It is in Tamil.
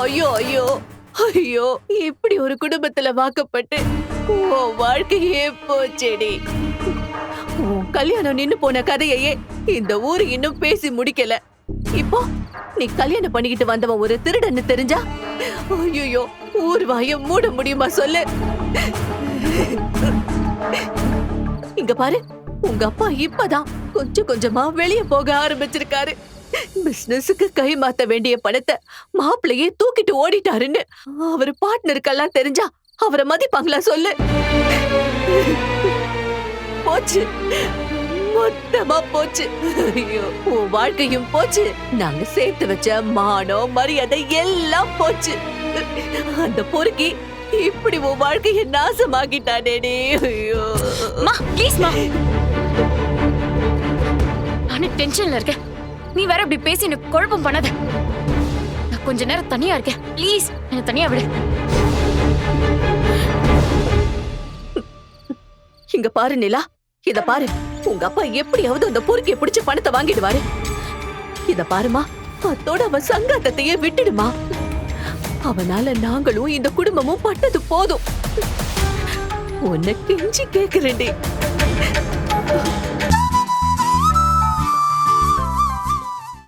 ஐயோ ஐயோ ஐயோ, இப்படி ஒரு குடும்பத்துல வாக்கப்பட்டு உன் வாழ்க்கையே போச்சேடி. உன் கல்யாணம் நின்னு போன கதையையே இந்த ஊரு இன்னும் பேசி முடிக்கல. இப்போ நீ கல்யாணம் பண்ணிக்கிட்டு வந்தவன் ஒரு திருடன்னு தெரிஞ்சா ஐயோ ஊர் வாய மூட முடியுமா சொல்லு? இங்க பாரு, உங்க அப்பா இப்பதான் கொஞ்சம் கொஞ்சமா வெளிய போக ஆரம்பிச்சிருக்காரு. பிசினஸுக்கு கை மாத்த வேண்டிய பணத்தை மாப்பிள்ளையே தூக்கிட்டு ஓடிட்டாருன்னு அவர் பார்ட்னருக்கெல்லாம் தெரிஞ்சா அவரை மதிப்பாங்களா சொல்லு? போச்சு, மொத்தமா போச்சு. ஐயோ, உன் வாழ்க்கையும் போச்சு. நாங்க சேர்த்து வச்ச மானம் மரியாதை எல்லாம் போச்சு. அந்த பொறுக்கி இப்படி உன் வாழ்க்கைய நாசமாக்கிட்டானேடி. ஐயோ மா ப்ளீஸ் மா, நானே டென்ஷன்ல இருக்கேன். நீ வேற இப்படி பேசி எனக்கு குழப்பம் பண்ணாத. நான் கொஞ்ச நேரம் தனியா இருக்கேன். ப்ளீஸ் என்ன தனியா விடு. இங்க பாரு நிலா, இத பாரு. உங்க அப்பா எப்படியாவது அந்த பொறுக்கிய பிடிச்சு பணத்தை வாங்கிடுவாரு. இத பாருமா, அத்தோட அவன் சங்காத்தத்தையே விட்டுடுமா. அவனால நாங்களும் இந்த குடும்பமும் பட்டது போதும். உன்னை கெஞ்சி கேக்குறேன்டி.